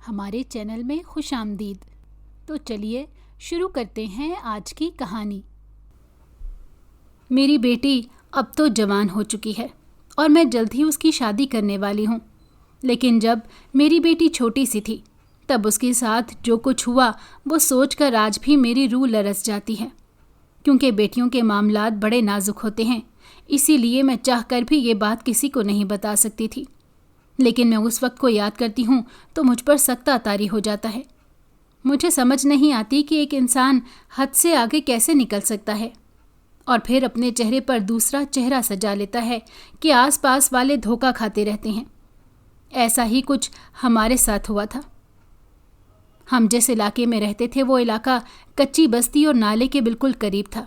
ہمارے چینل میں خوش آمدید۔ تو چلیے شروع کرتے ہیں آج کی کہانی۔ میری بیٹی اب تو جوان ہو چکی ہے اور میں جلد ہی اس کی شادی کرنے والی ہوں، لیکن جب میری بیٹی چھوٹی سی تھی تب اس کے ساتھ جو کچھ ہوا وہ سوچ کر آج بھی میری روح لرز جاتی ہے، کیونکہ بیٹیوں کے معاملات بڑے نازک ہوتے ہیں، اسی لیے میں چاہ کر بھی یہ بات کسی کو نہیں بتا سکتی تھی۔ لیکن میں اس وقت کو یاد کرتی ہوں تو مجھ پر سکتہ طاری ہو جاتا ہے۔ مجھے سمجھ نہیں آتی کہ ایک انسان حد سے آگے کیسے نکل سکتا ہے اور پھر اپنے چہرے پر دوسرا چہرہ سجا لیتا ہے کہ آس پاس والے دھوکہ کھاتے رہتے ہیں۔ ایسا ہی کچھ ہمارے ساتھ ہوا تھا۔ ہم جس علاقے میں رہتے تھے وہ علاقہ کچی بستی اور نالے کے بالکل قریب تھا،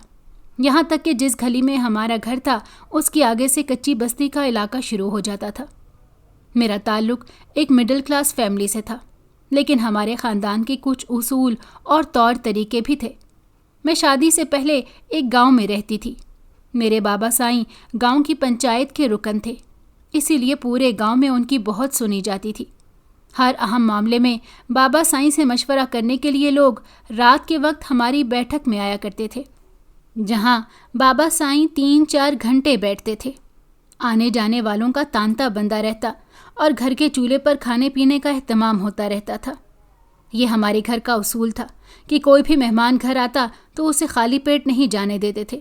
یہاں تک کہ جس گلی میں ہمارا گھر تھا اس کے آگے سے کچی بستی کا علاقہ شروع ہو جاتا تھا۔ میرا تعلق ایک مڈل کلاس فیملی سے تھا، لیکن ہمارے خاندان کے کچھ اصول اور طور طریقے بھی تھے۔ میں شادی سے پہلے ایک گاؤں میں رہتی تھی۔ میرے بابا سائیں گاؤں کی پنچایت کے رکن تھے، اسی لیے پورے گاؤں میں ان کی بہت سنی جاتی تھی۔ ہر اہم معاملے میں بابا سائیں سے مشورہ کرنے کے لیے لوگ رات کے وقت ہماری بیٹھک میں آیا کرتے تھے، جہاں بابا سائیں 3-4 گھنٹے بیٹھتے تھے۔ آنے جانے والوں کا تانتا بندہ رہتا اور گھر کے چولہے پر کھانے پینے کا اہتمام ہوتا رہتا تھا۔ یہ ہمارے گھر کا اصول تھا کہ کوئی بھی مہمان گھر آتا تو اسے خالی پیٹ نہیں جانے دیتے تھے،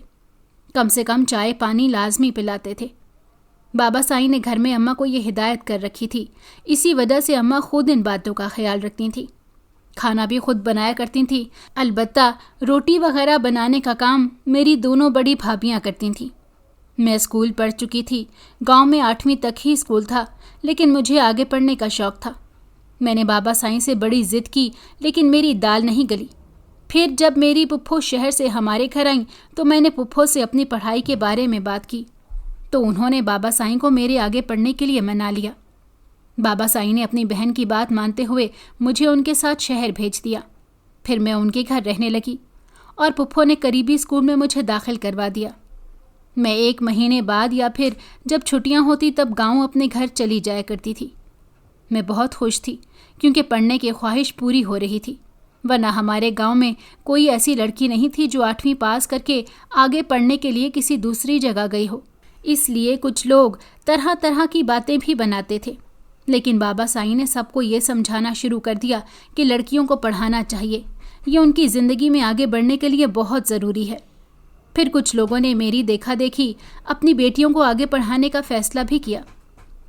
کم سے کم چائے پانی لازمی پلاتے تھے۔ بابا سائیں نے گھر میں اماں کو یہ ہدایت کر رکھی تھی، اسی وجہ سے اماں خود ان باتوں کا خیال رکھتی تھیں۔ کھانا بھی خود بنایا کرتی تھیں، البتہ روٹی وغیرہ بنانے کا کام میری دونوں بڑی بھابیاں کرتی تھیں۔ میں اسکول پڑھ چکی تھی، گاؤں میں 8ویں تک ہی اسکول تھا، لیکن مجھے آگے پڑھنے کا شوق تھا۔ میں نے بابا سائیں سے بڑی ضد کی، لیکن میری دال نہیں گلی۔ پھر جب میری پھپھو شہر سے ہمارے گھر آئیں تو میں نے پھپھو سے اپنی پڑھائی کے بارے میں بات کی، تو انہوں نے بابا سائیں کو میرے آگے پڑھنے کے لیے منا لیا۔ بابا سائیں نے اپنی بہن کی بات مانتے ہوئے مجھے ان کے ساتھ شہر بھیج دیا۔ پھر میں ان کے گھر رہنے لگی اور پھپھو نے قریبی اسکول میں مجھے داخل کروا دیا۔ میں 1 مہینے بعد یا پھر جب چھٹیاں ہوتی تب گاؤں اپنے گھر چلی جایا کرتی تھی۔ میں بہت خوش تھی کیونکہ پڑھنے کی خواہش پوری ہو رہی تھی، ورنہ ہمارے گاؤں میں کوئی ایسی لڑکی نہیں تھی جو 8ویں پاس کر کے آگے پڑھنے کے لیے کسی دوسری جگہ گئی ہو۔ اس لیے کچھ لوگ طرح طرح کی باتیں بھی بناتے تھے، لیکن بابا سائیں نے سب کو یہ سمجھانا شروع کر دیا کہ لڑکیوں کو پڑھانا چاہیے، یہ ان کی زندگی میں آگے بڑھنے کے لیے بہت ضروری ہے۔ پھر کچھ لوگوں نے میری دیکھا دیکھی اپنی بیٹیوں کو آگے پڑھانے کا فیصلہ بھی کیا،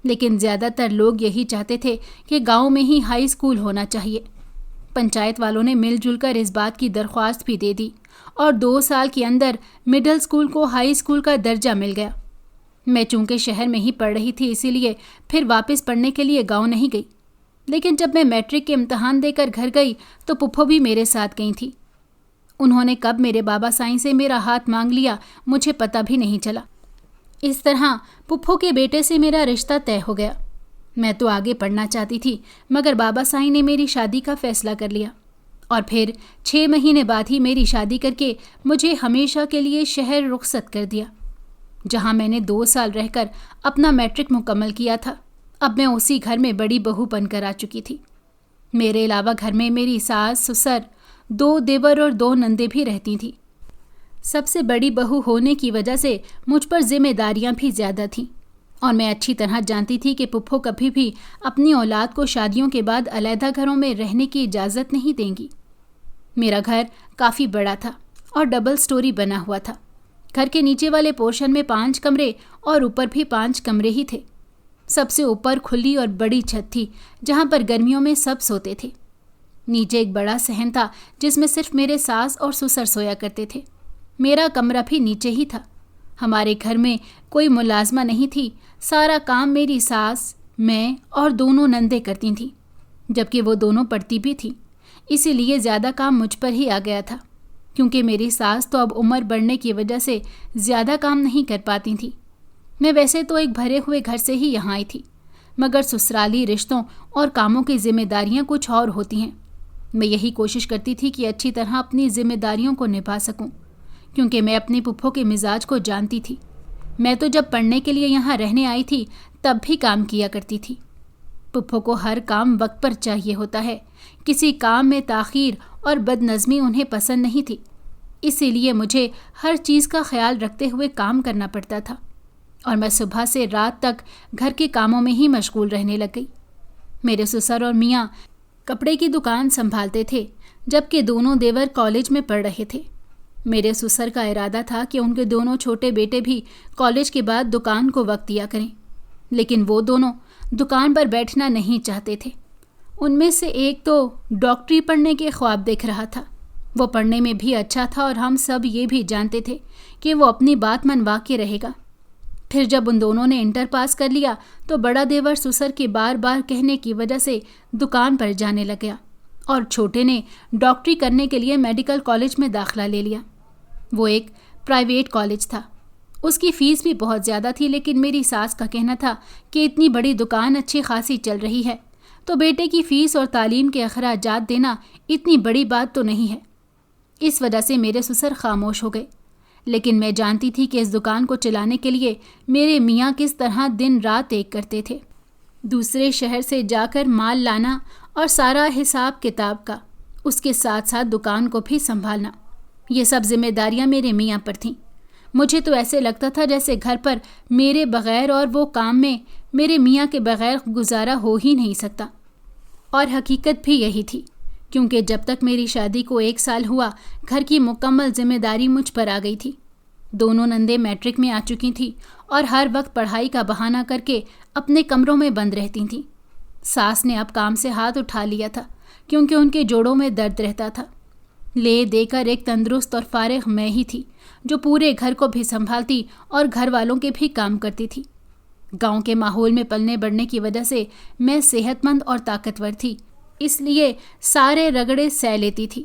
لیکن زیادہ تر لوگ یہی چاہتے تھے کہ گاؤں میں ہی ہائی اسکول ہونا چاہیے۔ پنچایت والوں نے مل جل کر اس بات کی درخواست بھی دے دی اور 2 سال کے اندر مڈل اسکول کو ہائی اسکول کا درجہ مل گیا۔ میں چونکہ شہر میں ہی پڑھ رہی تھی، اسی لیے پھر واپس پڑھنے کے لیے گاؤں نہیں گئی، لیکن جب میں میٹرک کے امتحان دے کر گھر گئی تو پھپھو بھی میرے ساتھ گئی تھی۔ انہوں نے کب میرے بابا سائیں سے میرا ہاتھ مانگ لیا مجھے پتہ بھی نہیں چلا۔ اس طرح پھپھو کے بیٹے سے میرا رشتہ طے ہو گیا۔ میں تو آگے پڑھنا چاہتی تھی، مگر بابا سائیں نے میری شادی کا فیصلہ کر لیا اور پھر 6 مہینے بعد ہی میری شادی کر کے مجھے ہمیشہ کے لیے شہر رخصت کر دیا، جہاں میں نے 2 سال رہ کر اپنا میٹرک مکمل کیا تھا۔ اب میں اسی گھر میں بڑی بہو بن کر آ چکی تھی۔ میرے علاوہ گھر میں میری ساس سسر، 2 دیور اور 2 نندیں بھی رہتی تھیں۔ سب سے بڑی بہو ہونے کی وجہ سے مجھ پر ذمہ داریاں بھی زیادہ تھیں، اور میں اچھی طرح جانتی تھی کہ پھپھو کبھی بھی اپنی اولاد کو شادیوں کے بعد علیحدہ گھروں میں رہنے کی اجازت نہیں دیں گی۔ میرا گھر کافی بڑا تھا اور ڈبل سٹوری بنا ہوا تھا۔ گھر کے نیچے والے پورشن میں 5 کمرے اور اوپر بھی 5 کمرے ہی تھے۔ سب سے اوپر کھلی اور بڑی چھت تھی جہاں پر گرمیوں میں سب سوتے تھے۔ نیچے ایک بڑا صحن تھا جس میں صرف میرے ساس اور سسر سویا کرتے تھے۔ میرا کمرہ بھی نیچے ہی تھا۔ ہمارے گھر میں کوئی ملازمہ نہیں تھی، سارا کام میری ساس، میں اور دونوں نندیں کرتی تھیں، جبکہ وہ دونوں پڑھتی بھی تھیں۔ اسی لیے زیادہ کام مجھ پر ہی آ گیا تھا، کیونکہ میری ساس تو اب عمر بڑھنے کی وجہ سے زیادہ کام نہیں کر پاتی تھی۔ میں ویسے تو ایک بھرے ہوئے گھر سے ہی یہاں آئی تھی، مگر سسرالی رشتوں اور کاموں کی ذمہ داریاں کچھ اور ہوتی ہیں۔ میں یہی کوشش کرتی تھی کہ اچھی طرح اپنی ذمہ داریوں کو نبھا سکوں، کیونکہ میں اپنی پھپھو کے مزاج کو جانتی تھی۔ میں تو جب پڑھنے کے لیے یہاں رہنے آئی تھی تب بھی کام کیا کرتی تھی۔ پپھو کو ہر کام وقت پر چاہیے ہوتا ہے، کسی کام میں تاخیر اور بدنظمی انہیں پسند نہیں تھی، اسی لیے مجھے ہر چیز کا خیال رکھتے ہوئے کام کرنا پڑتا تھا، اور میں صبح سے رات تک گھر کے کاموں میں ہی مشغول رہنے لگ گئی۔ میرے سسر اور میاں کپڑے کی دکان سنبھالتے تھے، جبکہ دونوں دیور کالج میں پڑھ رہے تھے۔ میرے سسر کا ارادہ تھا کہ ان کے دونوں چھوٹے بیٹے بھی کالج کے بعد دکان کو وقت دیا کریں، لیکن وہ دونوں دکان پر بیٹھنا نہیں چاہتے تھے۔ ان میں سے ایک تو ڈاکٹری پڑھنے کے خواب دیکھ رہا تھا، وہ پڑھنے میں بھی اچھا تھا اور ہم سب یہ بھی جانتے تھے کہ وہ اپنی بات منوا کے رہے گا۔ پھر جب ان دونوں نے انٹر پاس کر لیا تو بڑا دیور سسر کے بار بار کہنے کی وجہ سے دکان پر جانے لگ گیا، اور چھوٹے نے ڈاکٹری کرنے کے لیے میڈیکل کالج میں داخلہ لے لیا۔ وہ ایک پرائیویٹ کالج تھا، اس کی فیس بھی بہت زیادہ تھی، لیکن میری ساس کا کہنا تھا کہ اتنی بڑی دکان اچھی خاصی چل رہی ہے تو بیٹے کی فیس اور تعلیم کے اخراجات دینا اتنی بڑی بات تو نہیں ہے۔ اس وجہ سے میرے سسر خاموش ہو گئے، لیکن میں جانتی تھی کہ اس دکان کو چلانے کے لیے میرے میاں کس طرح دن رات ایک کرتے تھے، دوسرے شہر سے جا کر مال لانا اور سارا حساب کتاب کا، اس کے ساتھ ساتھ دکان کو بھی سنبھالنا، یہ سب ذمہ داریاں میرے میاں پر تھیں۔ مجھے تو ایسے لگتا تھا جیسے گھر پر میرے بغیر اور وہ کام میں میرے میاں کے بغیر گزارا ہو ہی نہیں سکتا، اور حقیقت بھی یہی تھی، کیونکہ جب تک میری شادی کو 1 سال ہوا گھر کی مکمل ذمہ داری مجھ پر آ گئی تھی۔ دونوں نندیں میٹرک میں آ چکی تھیں اور ہر وقت پڑھائی کا بہانہ کر کے اپنے کمروں میں بند رہتی تھیں۔ ساس نے اب کام سے ہاتھ اٹھا لیا تھا کیونکہ ان کے جوڑوں میں درد رہتا تھا۔ لے دے کر ایک تندرست اور فارغ میں ہی تھی جو پورے گھر کو بھی سنبھالتی اور گھر والوں کے بھی کام کرتی تھی۔ گاؤں کے ماحول میں پلنے بڑھنے کی وجہ سے میں صحت مند اور طاقتور تھی، اس لیے سارے رگڑے سہ لیتی تھی،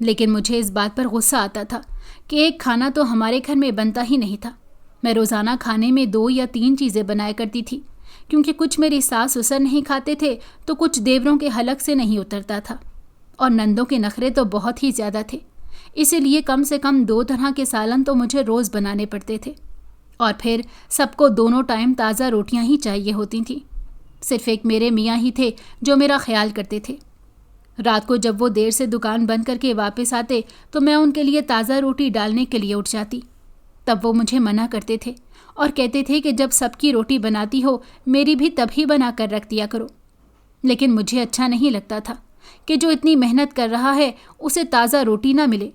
لیکن مجھے اس بات پر غصہ آتا تھا کہ ایک کھانا تو ہمارے گھر میں بنتا ہی نہیں تھا۔ میں روزانہ کھانے میں 2 یا 3 چیزیں بنایا کرتی تھی، کیونکہ کچھ میری ساس سسر نہیں کھاتے تھے تو کچھ دیوروں کے حلق سے نہیں اترتا تھا، اور نندوں کے نخرے تو بہت ہی زیادہ تھے، اسی لیے کم سے کم 2 طرح کے سالن تو مجھے روز بنانے پڑتے تھے، اور پھر سب کو دونوں ٹائم تازہ روٹیاں ہی چاہیے ہوتی تھیں۔ صرف ایک میرے میاں ہی تھے جو میرا خیال کرتے تھے۔ رات کو جب وہ دیر سے دکان بند کر کے واپس آتے تو میں ان کے لیے تازہ روٹی ڈالنے کے لیے اٹھ جاتی، تب وہ مجھے منع کرتے تھے اور کہتے تھے کہ جب سب کی روٹی بناتی ہو میری بھی تبھی بنا کر رکھ دیا کرو، لیکن مجھے اچھا نہیں لگتا تھا کہ جو اتنی محنت کر رہا ہے اسے تازہ روٹی نہ ملے۔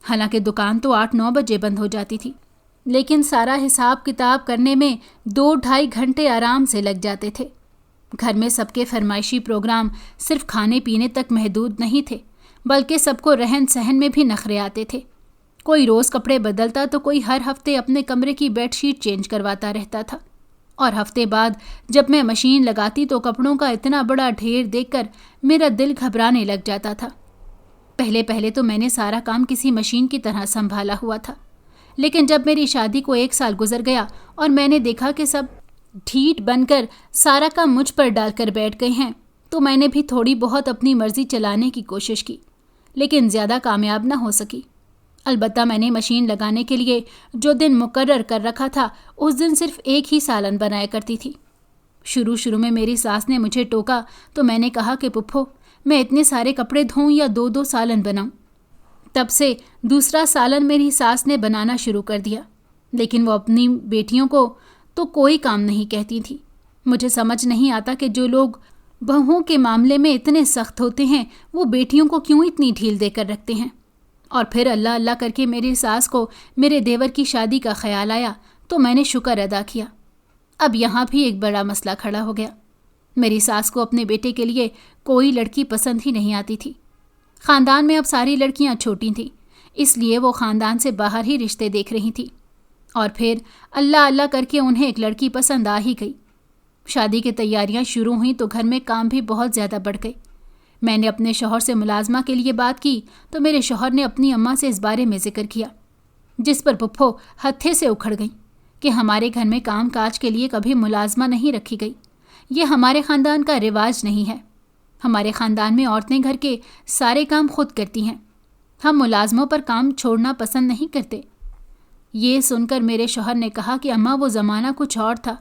حالانکہ دکان تو 8-9 بجے بند ہو جاتی تھی، لیکن سارا حساب کتاب کرنے میں 2-2.5 گھنٹے آرام سے لگ جاتے تھے۔ گھر میں سب کے فرمائشی پروگرام صرف کھانے پینے تک محدود نہیں تھے، بلکہ سب کو رہن سہن میں بھی نخرے آتے تھے۔ کوئی روز کپڑے بدلتا تو کوئی ہر ہفتے اپنے کمرے کی بیڈ شیٹ چینج کرواتا رہتا تھا، اور ہفتے بعد جب میں مشین لگاتی تو کپڑوں کا اتنا بڑا ڈھیر دیکھ کر میرا دل گھبرانے لگ جاتا تھا۔ پہلے تو میں نے سارا کام کسی مشین کی طرح سنبھالا ہوا تھا، لیکن جب میری شادی کو 1 سال گزر گیا اور میں نے دیکھا کہ سب ڈھیٹ بن کر سارا کام مجھ پر ڈال کر بیٹھ گئے ہیں تو میں نے بھی تھوڑی بہت اپنی مرضی چلانے کی کوشش کی، لیکن زیادہ کامیاب نہ ہو سکی۔ البتہ میں نے مشین لگانے کے لیے جو دن مقرر کر رکھا تھا اس دن صرف 1 ہی سالن بنایا کرتی تھی۔ شروع میں میری ساس نے مجھے ٹوکا تو میں نے کہا کہ پپھو میں اتنے سارے کپڑے دھوؤں یا 2 سالن بناؤں۔ تب سے دوسرا سالن میری ساس نے بنانا شروع کر دیا، لیکن وہ اپنی بیٹیوں کو تو کوئی کام نہیں کہتی تھی۔ مجھے سمجھ نہیں آتا کہ جو لوگ بہوؤں کے معاملے میں اتنے سخت ہوتے ہیں وہ بیٹیوں کو کیوں اتنی ڈھیل دے کر رکھتے ہیں۔ اور پھر اللہ کر کے میری ساس کو میرے دیور کی شادی کا خیال آیا تو میں نے شکر ادا کیا۔ اب یہاں بھی ایک بڑا مسئلہ کھڑا ہو گیا۔ میری ساس کو اپنے بیٹے کے لیے کوئی لڑکی پسند ہی نہیں آتی تھی۔ خاندان میں اب ساری لڑکیاں چھوٹی تھیں، اس لیے وہ خاندان سے باہر ہی رشتے دیکھ رہی تھی، اور پھر اللہ کر کے انہیں ایک لڑکی پسند آ ہی گئی۔ شادی کی تیاریاں شروع ہوئیں تو گھر میں کام بھی بہت زیادہ بڑھ گئے۔ میں نے اپنے شوہر سے ملازمہ کے لیے بات کی تو میرے شوہر نے اپنی اماں سے اس بارے میں ذکر کیا، جس پر پپھو ہتھے سے اکھڑ گئیں کہ ہمارے گھر میں کام کاج کے لیے کبھی ملازمہ نہیں رکھی گئی، یہ ہمارے خاندان کا رواج نہیں ہے۔ ہمارے خاندان میں عورتیں گھر کے سارے کام خود کرتی ہیں، ہم ملازموں پر کام چھوڑنا پسند نہیں کرتے۔ یہ سن کر میرے شوہر نے کہا کہ اماں وہ زمانہ کچھ اور تھا،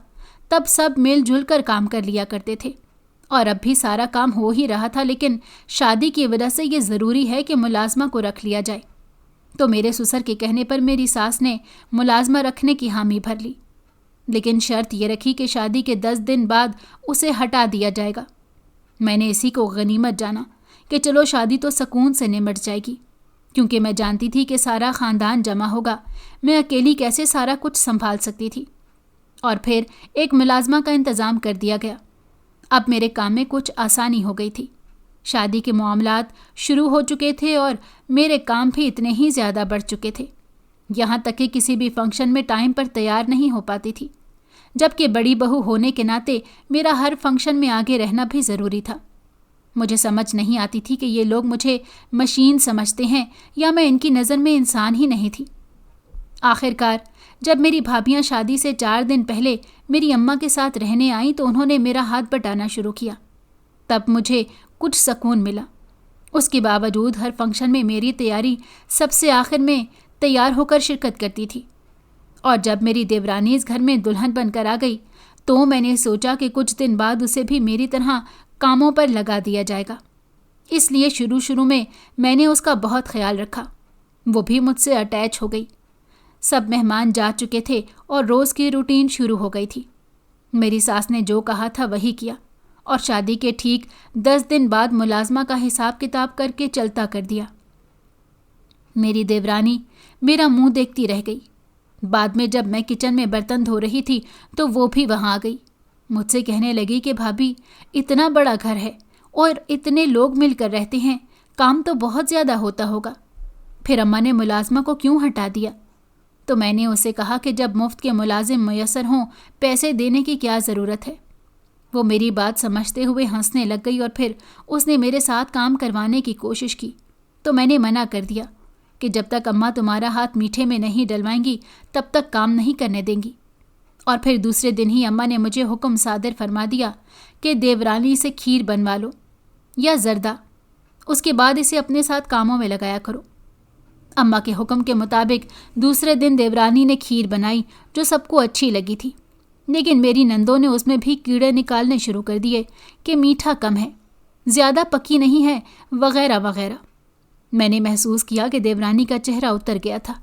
تب سب مل جل کر کام کر لیا کرتے تھے، اور اب بھی سارا کام ہو ہی رہا تھا، لیکن شادی کی وجہ سے یہ ضروری ہے کہ ملازمہ کو رکھ لیا جائے۔ تو میرے سسر کے کہنے پر میری ساس نے ملازمہ رکھنے کی حامی بھر لی، لیکن شرط یہ رکھی کہ شادی کے 10 دن بعد اسے ہٹا دیا جائے گا۔ میں نے اسی کو غنیمت جانا کہ چلو شادی تو سکون سے نمٹ جائے گی، کیونکہ میں جانتی تھی کہ سارا خاندان جمع ہوگا، میں اکیلی کیسے سارا کچھ سنبھال سکتی تھی۔ اور پھر ایک ملازمہ کا انتظام کر دیا گیا۔ اب میرے کام میں کچھ آسانی ہو گئی تھی۔ شادی کے معاملات شروع ہو چکے تھے اور میرے کام بھی اتنے ہی زیادہ بڑھ چکے تھے، یہاں تک کہ کسی بھی فنکشن میں ٹائم پر تیار نہیں ہو پاتی تھی، جبکہ بڑی بہو ہونے کے ناطے میرا ہر فنکشن میں آگے رہنا بھی ضروری تھا۔ مجھے سمجھ نہیں آتی تھی کہ یہ لوگ مجھے مشین سمجھتے ہیں یا میں ان کی نظر میں انسان ہی نہیں تھی۔ آخر کار جب میری بھابیاں شادی سے 4 دن پہلے میری اماں کے ساتھ رہنے آئیں تو انہوں نے میرا ہاتھ بٹانا شروع کیا۔ تب مجھے کچھ سکون ملا۔ اس کے باوجود ہر فنکشن میں میری تیاری سب سے آخر میں تیار ہو کر شرکت کرتی تھی، اور جب میری دیورانی اس گھر میں دلہن بن کر آ گئی تو میں نے سوچا کہ کچھ دن بعد اسے بھی میری طرح کاموں پر لگا دیا جائے گا۔ اس لیے شروع میں نے اس کا بہت خیال رکھا۔ وہ بھی مجھ سے اٹیچ ہو گئی۔ سب مہمان جا چکے تھے اور روز کی روٹین شروع ہو گئی تھی۔ میری ساس نے جو کہا تھا وہی کیا، اور شادی کے ٹھیک 10 دن بعد ملازمہ کا حساب کتاب کر کے چلتا کر دیا۔ میری دیورانی میرا منہ دیکھتی رہ گئی۔ بعد میں جب میں کچن میں برتن دھو رہی تھی تو وہ بھی وہاں آ گئی۔ مجھ سے کہنے لگی کہ بھابھی، اتنا بڑا گھر ہے اور اتنے لوگ مل کر رہتے ہیں، کام تو بہت زیادہ ہوتا ہوگا، پھر اماں نے ملازمہ کو کیوں ہٹا دیا؟ تو میں نے اسے کہا کہ جب مفت کے ملازم میسر ہوں، پیسے دینے کی کیا ضرورت ہے؟ وہ میری بات سمجھتے ہوئے ہنسنے لگ گئی، اور پھر اس نے میرے ساتھ کام کروانے کی کوشش کی، تو میں نے منع کر دیا کہ جب تک اماں تمہارا ہاتھ میٹھے میں نہیں ڈلوائیں گی تب تک کام نہیں کرنے دیں گی۔ اور پھر دوسرے دن ہی اماں نے مجھے حکم صادر فرما دیا کہ دیورانی سے کھیر بنوا لو یا زردہ، اس کے بعد اسے اپنے ساتھ کاموں میں لگایا کرو۔ اماں کے حکم کے مطابق دوسرے دن دیورانی نے کھیر بنائی جو سب کو اچھی لگی تھی، لیکن میری نندوں نے اس میں بھی کیڑے نکالنے شروع کر دیے کہ میٹھا کم ہے، زیادہ پکی نہیں ہے، وغیرہ وغیرہ۔ میں نے محسوس کیا کہ دیورانی کا چہرہ اتر گیا تھا،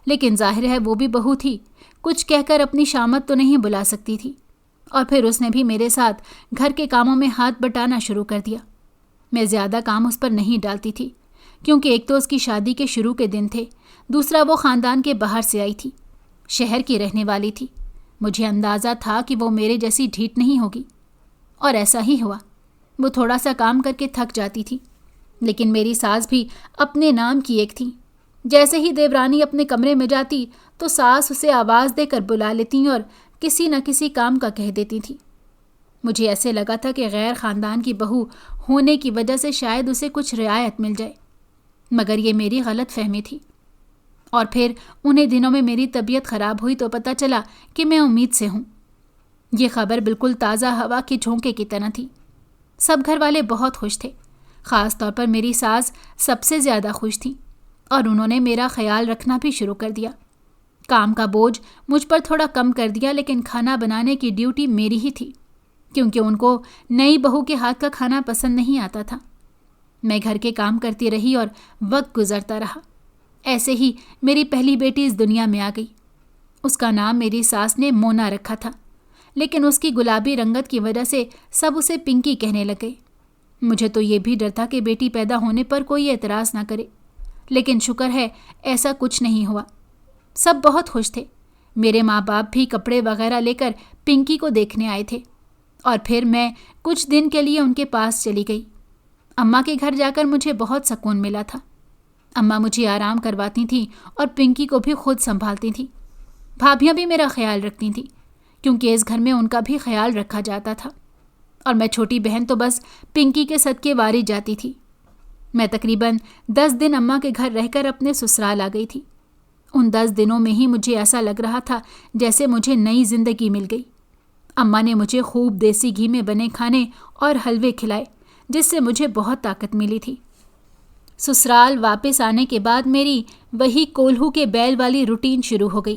لیکن ظاہر ہے وہ بھی بہو تھی، کچھ کہہ کر اپنی شامت تو نہیں بلا سکتی تھی۔ اور پھر اس نے بھی میرے ساتھ گھر کے کاموں میں ہاتھ بٹانا شروع کر دیا۔ میں زیادہ کام اس پر نہیں ڈالتی تھی، کیونکہ ایک تو اس کی شادی کے شروع کے دن تھے، دوسرا وہ خاندان کے باہر سے آئی تھی، شہر کی رہنے والی تھی۔ مجھے اندازہ تھا کہ وہ میرے جیسی ڈھیٹ نہیں ہوگی، اور ایسا ہی ہوا۔ وہ تھوڑا سا کام کر کے تھک جاتی تھی، لیکن میری ساس بھی اپنے نام کی ایک تھی۔ جیسے ہی دیورانی اپنے کمرے میں جاتی تو ساس اسے آواز دے کر بلا لیتی اور کسی نہ کسی کام کا کہہ دیتی تھی۔ مجھے ایسے لگا تھا کہ غیر خاندان کی بہو ہونے کی وجہ سے شاید اسے کچھ رعایت مل جائے، مگر یہ میری غلط فہمی تھی۔ اور پھر انہیں دنوں میں میری طبیعت خراب ہوئی تو پتہ چلا کہ میں امید سے ہوں۔ یہ خبر بالکل تازہ ہوا کے جھونکے کی طرح تھی۔ سب گھر والے بہت خوش تھے، خاص طور پر میری ساس سب سے زیادہ خوش تھی، اور انہوں نے میرا خیال رکھنا بھی شروع کر دیا۔ کام کا بوجھ مجھ پر تھوڑا کم کر دیا، لیکن کھانا بنانے کی ڈیوٹی میری ہی تھی، کیونکہ ان کو نئی بہو کے ہاتھ کا کھانا پسند نہیں آتا تھا۔ میں گھر کے کام کرتی رہی اور وقت گزرتا رہا۔ ایسے ہی میری پہلی بیٹی اس دنیا میں آ گئی۔ اس کا نام میری ساس نے مونا رکھا تھا، لیکن اس کی گلابی رنگت کی وجہ سے سب اسے پنکی کہنے لگے۔ مجھے تو یہ بھی ڈر تھا کہ بیٹی پیدا ہونے پر کوئی اعتراض نہ کرے، لیکن شکر ہے ایسا کچھ نہیں ہوا۔ سب بہت خوش تھے۔ میرے ماں باپ بھی کپڑے وغیرہ لے کر پنکی کو دیکھنے آئے تھے، اور پھر میں کچھ دن کے لیے ان کے پاس چلی گئی۔ اماں کے گھر جا کر مجھے بہت سکون ملا تھا۔ اماں مجھے آرام کرواتی تھیں اور پنکی کو بھی خود سنبھالتی تھیں۔ بھابیاں بھی میرا خیال رکھتی تھیں، کیونکہ اس گھر میں ان کا بھی خیال رکھا جاتا تھا، اور میں چھوٹی بہن تو بس پنکی کے صدقے واری جاتی تھی۔ میں تقریباً 10 دن اماں کے گھر رہ کر اپنے سسرال آ گئی تھی۔ ان 10 دنوں میں ہی مجھے ایسا لگ رہا تھا جیسے مجھے نئی زندگی مل گئی۔ اماں نے مجھے خوب دیسی گھی میں بنے کھانے اور حلوے کھلائے، جس سے مجھے بہت طاقت ملی تھی۔ سسرال واپس آنے کے بعد میری وہی کولہو کے بیل والی روٹین شروع ہو گئی۔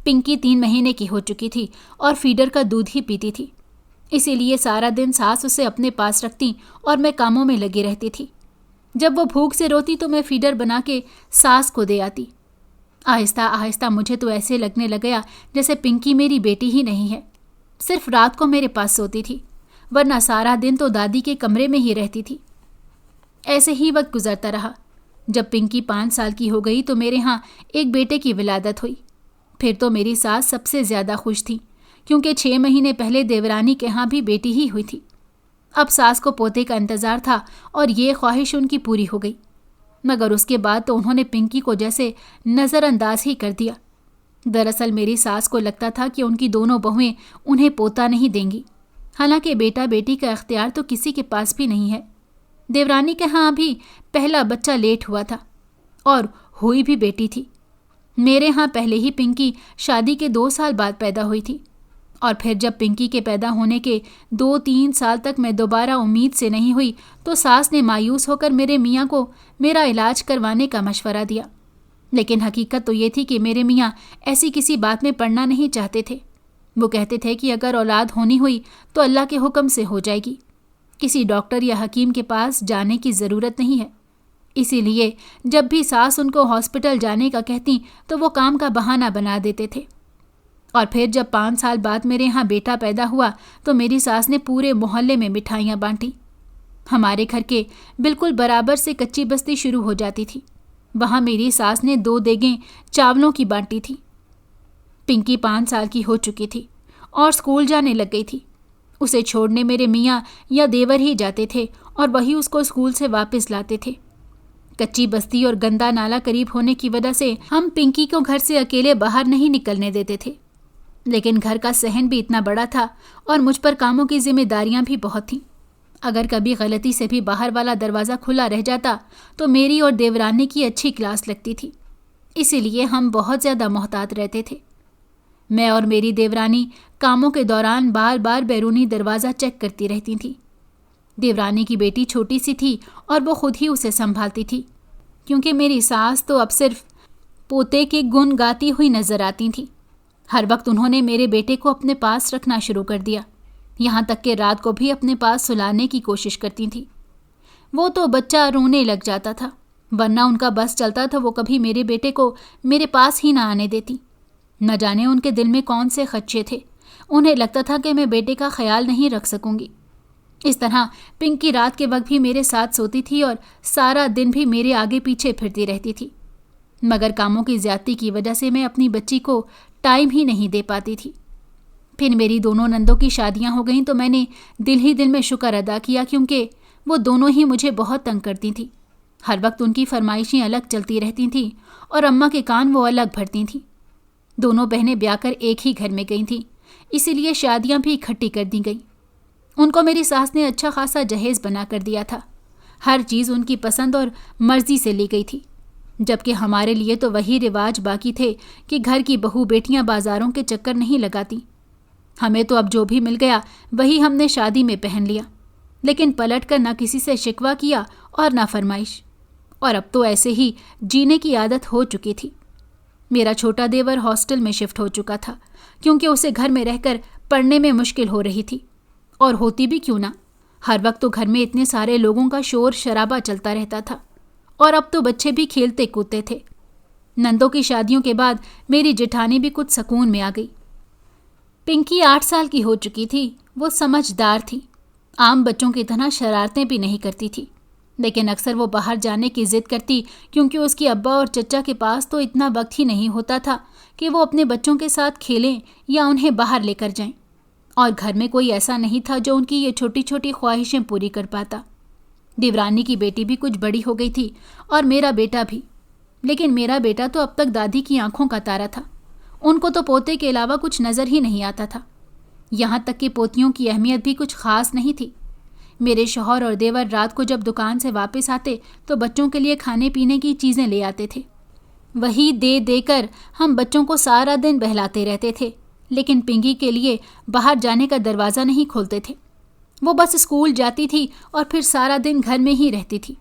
پنکی 3 مہینے کی ہو چکی تھی اور فیڈر کا دودھ ہی پیتی تھی۔ اسی لیے سارا دن ساس اسے اپنے پاس رکھتی اور میں کاموں میں لگی رہتی تھی۔ جب وہ بھوک سے روتی تو میں فیڈر بنا کے ساس کو دے آتی۔ آہستہ آہستہ مجھے تو ایسے لگنے لگا جیسے پنکی میری بیٹی ہی نہیں ہے، صرف رات کو میرے پاس سوتی تھی، ورنہ سارا دن تو دادی کے کمرے میں ہی رہتی تھی۔ ایسے ہی وقت گزرتا رہا۔ جب پنکی 5 سال کی ہو گئی تو میرے ہاں ایک بیٹے کی ولادت ہوئی۔ پھر تو میری ساس سب سے زیادہ خوش تھی، کیونکہ 6 مہینے پہلے دیورانی کے ہاں بھی بیٹی ہی ہوئی تھی۔ اب ساس کو پوتے کا انتظار تھا اور یہ خواہش ان کی پوری ہو گئی، مگر اس کے بعد تو انہوں نے پنکی کو جیسے نظر انداز ہی کر دیا۔ دراصل میری ساس کو لگتا تھا کہ ان کی دونوں بہویں انہیں پوتا نہیں دیں گی، حالانکہ بیٹا بیٹی کا اختیار تو کسی کے پاس بھی نہیں ہے۔ دیورانی کے ہاں بھی پہلا بچہ لیٹ ہوا تھا اور ہوئی بھی بیٹی تھی۔ میرے ہاں پہلے ہی پنکی شادی کے 2 سال بعد پیدا ہوئی تھی، اور پھر جب پنکی کے پیدا ہونے کے 2-3 سال تک میں دوبارہ امید سے نہیں ہوئی تو ساس نے مایوس ہو کر میرے میاں کو میرا علاج کروانے کا مشورہ دیا۔ لیکن حقیقت تو یہ تھی کہ میرے میاں ایسی کسی بات میں پڑنا نہیں چاہتے تھے۔ وہ کہتے تھے کہ اگر اولاد ہونی ہوئی تو اللہ کے حکم سے ہو جائے گی، کسی ڈاکٹر یا حکیم کے پاس جانے کی ضرورت نہیں ہے۔ اسی لیے جب بھی ساس ان کو ہاسپٹل جانے کا کہتی تو وہ کام کا بہانہ بنا دیتے تھے۔ اور پھر جب 5 سال بعد میرے ہاں بیٹا پیدا ہوا تو میری ساس نے پورے محلے میں مٹھائیاں بانٹی۔ ہمارے گھر کے بالکل برابر سے کچی بستی شروع ہو جاتی تھی، وہاں میری ساس نے 2 دیگیں چاولوں کی بانٹی تھی۔ پنکی 5 سال کی ہو چکی تھی اور اسکول جانے لگ گئی تھی۔ اسے چھوڑنے میرے میاں یا دیور ہی جاتے تھے اور وہی اس کو اسکول سے واپس لاتے تھے۔ کچی بستی اور گندا نالا قریب ہونے کی وجہ سے ہم پنکی کو گھر سے اکیلے باہر نہیں نکلنے دیتے تھے، لیکن گھر کا صحن بھی اتنا بڑا تھا اور مجھ پر کاموں کی ذمہ داریاں بھی بہت تھیں۔ اگر کبھی غلطی سے بھی باہر والا دروازہ کھلا رہ جاتا تو میری اور دیورانی کی اچھی کلاس لگتی تھی، اسی لیے ہم بہت زیادہ محتاط رہتے تھے۔ میں اور میری دیورانی کاموں کے دوران بار بار بیرونی دروازہ چیک کرتی رہتی تھیں۔ دیورانی کی بیٹی چھوٹی سی تھی اور وہ خود ہی اسے سنبھالتی تھی، کیونکہ میری ساس تو اب صرف پوتے کے گن گاتی ہوئی نظر آتی تھیں۔ ہر وقت انہوں نے میرے بیٹے کو اپنے پاس رکھنا شروع کر دیا، یہاں تک کہ رات کو بھی اپنے پاس سلانے کی کوشش کرتی تھیں۔ وہ تو بچہ رونے لگ جاتا تھا، ورنہ ان کا بس چلتا تھا وہ کبھی میرے بیٹے کو میرے پاس ہی نہ آنے دیتی۔ نہ جانے ان کے دل میں کون سے خدشے تھے، انہیں لگتا تھا کہ میں بیٹے کا خیال نہیں رکھ سکوں گی۔ اس طرح پنکی رات کے وقت بھی میرے ساتھ سوتی تھی اور سارا دن بھی میرے آگے پیچھے پھرتی رہتی تھی، مگر کاموں کی زیادتی کی وجہ سے میں اپنی بچی کو ٹائم ہی نہیں دے پاتی تھی۔ پھر میری دونوں نندوں کی شادیاں ہو گئیں تو میں نے دل ہی دل میں شکر ادا کیا، کیونکہ وہ دونوں ہی مجھے بہت تنگ کرتی تھیں۔ ہر وقت ان کی فرمائشیں الگ چلتی رہتی تھیں اور اماں کے کان وہ الگ بھرتی تھیں۔ دونوں بہنیں بیاہ کر ایک ہی گھر میں گئی تھیں، اسی لیے شادیاں بھی اکٹھی کر دی گئیں۔ ان کو میری ساس نے اچھا خاصا جہیز بنا کر دیا تھا، ہر چیز ان کی پسند اور مرضی سے لی گئی تھی، جبکہ ہمارے لیے تو وہی رواج باقی تھے کہ گھر کی بہو بیٹیاں بازاروں کے چکر نہیں لگاتی۔ ہمیں تو اب جو بھی مل گیا وہی ہم نے شادی میں پہن لیا، لیکن پلٹ کر نہ کسی سے شکوہ کیا اور نہ فرمائش، اور اب تو ایسے ہی جینے کی عادت ہو چکی تھی۔ میرا چھوٹا دیور ہاسٹل میں شفٹ ہو چکا تھا، کیونکہ اسے گھر میں رہ کر پڑھنے میں مشکل ہو رہی تھی، اور ہوتی بھی کیوں نہ، ہر وقت تو گھر میں اتنے سارے لوگوں کا شور شرابہ چلتا رہتا تھا، اور اب تو بچے بھی کھیلتے کودتے تھے۔ نندوں کی شادیوں کے بعد میری جٹھانی بھی کچھ سکون میں آ گئی۔ پنکی 8 سال کی ہو چکی تھی، وہ سمجھدار تھی، عام بچوں کی طرح شرارتیں بھی نہیں کرتی تھی، لیکن اکثر وہ باہر جانے کی ضد کرتی، کیونکہ اس کی ابا اور چچا کے پاس تو اتنا وقت ہی نہیں ہوتا تھا کہ وہ اپنے بچوں کے ساتھ کھیلیں یا انہیں باہر لے کر جائیں، اور گھر میں کوئی ایسا نہیں تھا جو ان کی یہ چھوٹی چھوٹی خواہشیں پوری کر پاتا۔ دیورانی کی بیٹی بھی کچھ بڑی ہو گئی تھی اور میرا بیٹا بھی، لیکن میرا بیٹا تو اب تک دادی کی آنکھوں کا تارا تھا، ان کو تو پوتے کے علاوہ کچھ نظر ہی نہیں آتا تھا، یہاں تک کہ پوتیوں کی اہمیت بھی کچھ خاص نہیں تھی۔ میرے شوہر اور دیور رات کو جب دکان سے واپس آتے تو بچوں کے لیے کھانے پینے کی چیزیں لے آتے تھے، وہی دے دے کر ہم بچوں کو سارا دن بہلاتے رہتے تھے، لیکن پنکی کے لیے باہر جانے کا دروازہ نہیں کھولتے تھے۔ وہ بس اسکول جاتی تھی اور پھر سارا دن گھر میں ہی رہتی تھی۔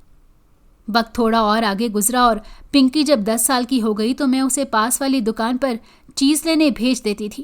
وقت تھوڑا اور آگے گزرا اور پنکی جب 10 سال کی ہو گئی تو میں اسے پاس والی دکان پر چیز لینے بھیج دیتی تھی۔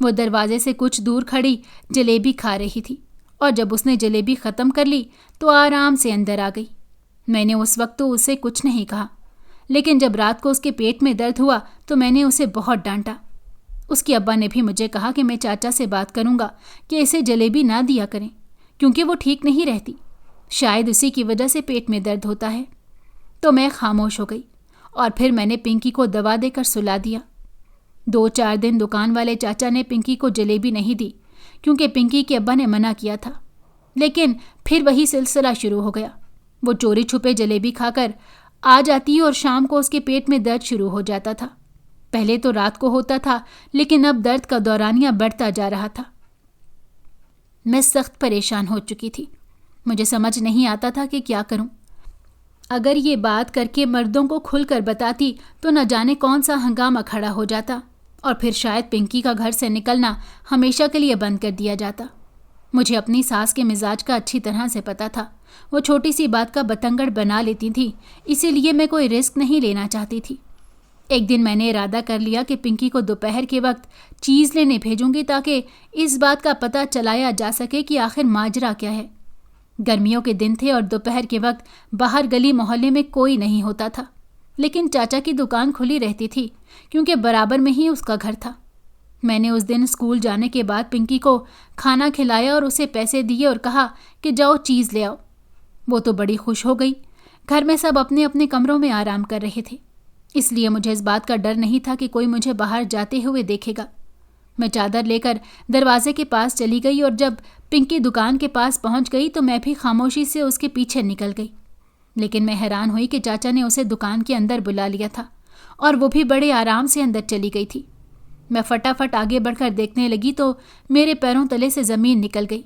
وہ دروازے سے کچھ دور کھڑی جلیبی کھا رہی تھی اور جب اس نے جلیبی ختم کر لی تو آرام سے اندر آ گئی۔ میں نے اس وقت تو اسے کچھ نہیں کہا، لیکن جب رات کو اس کے پیٹ میں درد ہوا تو میں نے اسے بہت ڈانٹا۔ اس کے ابا نے بھی مجھے کہا کہ میں چاچا سے بات کروں گا کہ اسے جلیبی نہ دیا کریں کیونکہ وہ ٹھیک نہیں رہتی، شاید اسی کی وجہ سے پیٹ میں درد ہوتا ہے۔ تو میں خاموش ہو گئی اور پھر میں نے پنکی کو دوا دے کر سلا دیا۔ 2-4 دن دکان والے چاچا نے پنکی کو جلیبی نہیں دی کیونکہ پنکی کے ابا نے منع کیا تھا، لیکن پھر وہی سلسلہ شروع ہو گیا۔ وہ چوری چھپے جلیبی کھا کر آ جاتی اور شام کو اس کے پیٹ میں درد شروع ہو جاتا تھا۔ پہلے تو رات کو ہوتا تھا، لیکن اب درد کا دورانیہ بڑھتا جا رہا تھا۔ میں سخت پریشان ہو چکی تھی۔ مجھے سمجھ نہیں آتا تھا کہ کیا کروں۔ اگر یہ بات کر کے مردوں کو کھل کر بتاتی تو نہ جانے کون سا ہنگامہ کھڑا ہو جاتا اور پھر شاید پنکی کا گھر سے نکلنا ہمیشہ کے لیے بند کر دیا جاتا۔ مجھے اپنی ساس کے مزاج کا اچھی طرح سے پتا تھا۔ وہ چھوٹی سی بات کا بتنگڑ بنا لیتی تھی، اسی لیے میں کوئی رسک نہیں لینا چاہتی تھی۔ ایک دن میں نے ارادہ کر لیا کہ پنکی کو دوپہر کے وقت چیز لینے بھیجوں گی تاکہ اس بات کا پتہ چلایا جا سکے کہ آخر ماجرا کیا ہے۔ گرمیوں کے دن تھے اور دوپہر کے وقت باہر گلی محلے میں کوئی نہیں ہوتا تھا، لیکن چاچا کی دکان کھلی رہتی تھی کیونکہ برابر میں ہی اس کا گھر تھا۔ میں نے اس دن اسکول جانے کے بعد پنکی کو کھانا کھلایا اور اسے پیسے دیے اور کہا کہ جاؤ چیز لے آؤ۔ وہ تو بڑی خوش ہو گئی۔ گھر میں سب اپنے اپنے کمروں میں آرام کر رہے تھے، اس لیے مجھے اس بات کا ڈر نہیں تھا کہ کوئی مجھے باہر جاتے ہوئے دیکھے گا۔ میں چادر لے کر دروازے کے پاس چلی گئی اور جب پنکی دکان کے پاس پہنچ گئی تو میں بھی خاموشی سے اس کے پیچھے نکل گئی۔ لیکن میں حیران ہوئی کہ چاچا نے اسے دکان کے اندر بلا لیا تھا اور وہ بھی بڑے آرام سے اندر چلی گئی تھی۔ میں فٹافٹ آگے بڑھ کر دیکھنے لگی تو میرے پیروں تلے سے زمین نکل گئی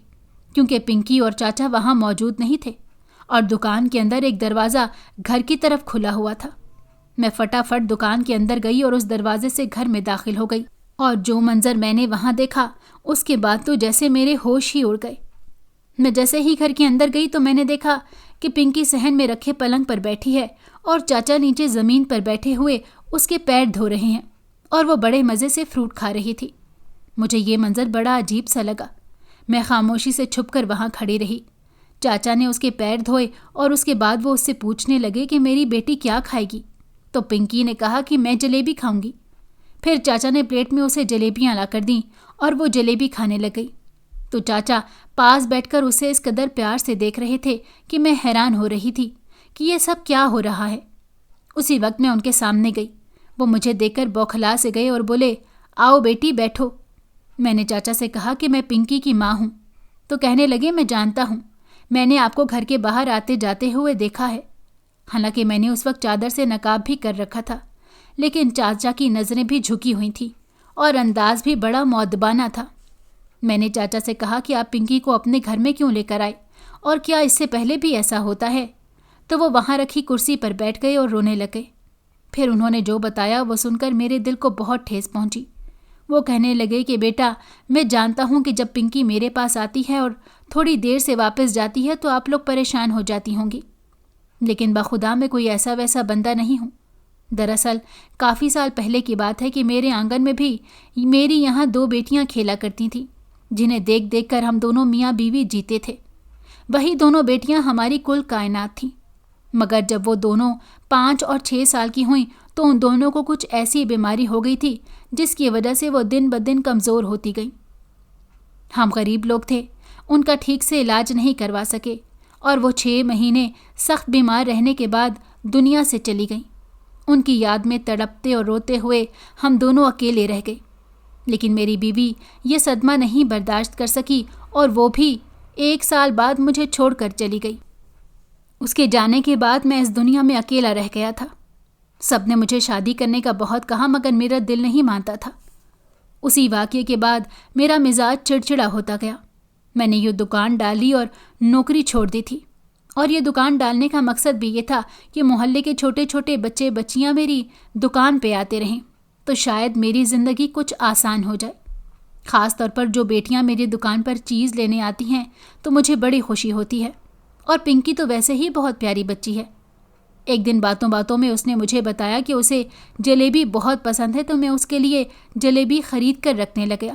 کیونکہ پنکی اور چاچا وہاں موجود نہیں تھے اور دکان کے اندر ایک دروازہ گھر کی طرف کھلا ہوا تھا۔ میں فٹافٹ دکان کے اندر گئی اور اس دروازے سے گھر میں داخل ہو گئی، اور جو منظر میں نے وہاں دیکھا اس کے بعد تو جیسے میرے ہوش ہی اڑ گئے۔ میں جیسے ہی گھر کے اندر گئی تو میں نے دیکھا کہ پنکی صحن میں رکھے پلنگ پر بیٹھی ہے اور چاچا نیچے زمین پر بیٹھے ہوئے اس کے پیر دھو رہے ہیں اور وہ بڑے مزے سے فروٹ کھا رہی تھی۔ مجھے یہ منظر بڑا عجیب سا لگا۔ میں خاموشی سے چھپ کر وہاں کھڑی رہی۔ چاچا نے اس کے پیر دھوئے اور اس کے بعد وہ اس سے پوچھنے لگے کہ میری بیٹی کیا کھائے گی، تو پنکی نے کہا کہ میں جلیبی کھاؤں گی۔ پھر چاچا نے پلیٹ میں اسے جلیبیاں لا کر دیں اور وہ جلیبی کھانے لگ گئی۔ تو چاچا پاس بیٹھ کر اسے اس قدر پیار سے دیکھ رہے تھے کہ میں حیران ہو رہی تھی کہ یہ سب کیا ہو رہا ہے۔ اسی وقت میں ان کے سامنے گئی۔ وہ مجھے دیکھ کر بوکھلا سے گئے اور بولے، آؤ بیٹی بیٹھو۔ میں نے چاچا سے کہا کہ میں پنکی کی ماں ہوں، تو کہنے لگے میں جانتا ہوں، میں نے آپ کو گھر کے باہر آتے جاتے ہوئے دیکھا ہے۔ حالانکہ میں نے اس وقت چادر سے نقاب بھی کر رکھا تھا، لیکن چاچا کی نظریں بھی جھکی ہوئی تھیں اور انداز بھی بڑا مؤدبانہ تھا۔ میں نے چاچا سے کہا کہ آپ پنکی کو اپنے گھر میں کیوں لے کر آئے اور کیا اس سے پہلے بھی ایسا ہوتا ہے؟ تو وہ وہاں رکھی کرسی پر بیٹھ گئے اور رونے لگے۔ پھر انہوں نے جو بتایا وہ سن کر میرے دل کو بہت ٹھیس پہنچی۔ وہ کہنے لگے کہ بیٹا، میں جانتا ہوں کہ جب پنکی میرے پاس آتی ہے اور تھوڑی دیر سے واپس جاتی ہے تو آپ لوگ پریشان ہو جاتی ہوں گی، لیکن بخدا میں کوئی ایسا ویسا بندہ نہیں ہوں۔ دراصل کافی سال پہلے کی بات ہے کہ میرے آنگن میں بھی میری یہاں 2 بیٹیاں کھیلا کرتی تھیں، جنہیں دیکھ دیکھ کر ہم دونوں میاں بیوی جیتے تھے۔ وہی دونوں بیٹیاں ہماری کل کائنات تھیں، مگر جب وہ دونوں 5 اور 6 سال کی ہوئیں تو ان دونوں کو کچھ ایسی بیماری ہو گئی تھی جس کی وجہ سے وہ دن بدن کمزور ہوتی گئیں۔ ہم غریب لوگ تھے، ان کا ٹھیک سے علاج نہیں کروا سکے اور وہ 6 مہینے سخت بیمار رہنے کے بعد دنیا سے چلی گئیں۔ ان کی یاد میں تڑپتے اور روتے ہوئے ہم دونوں اکیلے رہ گئے، لیکن میری بیوی یہ صدمہ نہیں برداشت کر سکی اور وہ بھی 1 سال بعد مجھے چھوڑ کر چلی گئی۔ اس کے جانے کے بعد میں اس دنیا میں اکیلا رہ گیا تھا۔ سب نے مجھے شادی کرنے کا بہت کہا مگر میرا دل نہیں مانتا تھا۔ اسی واقعے کے بعد میرا مزاج چڑچڑا ہوتا گیا۔ میں نے یہ دکان ڈالی اور نوکری چھوڑ دی تھی، اور یہ دکان ڈالنے کا مقصد بھی یہ تھا کہ محلے کے چھوٹے چھوٹے بچے بچیاں میری دکان پہ آتے رہیں تو شاید میری زندگی کچھ آسان ہو جائے۔ خاص طور پر جو بیٹیاں میری دکان پر چیز لینے آتی ہیں تو مجھے بڑی خوشی ہوتی ہے، اور پنکی تو ویسے ہی بہت پیاری بچی ہے۔ ایک دن باتوں باتوں میں اس نے مجھے بتایا کہ اسے جلیبی بہت پسند ہے، تو میں اس کے لیے جلیبی خرید کر رکھنے لگا۔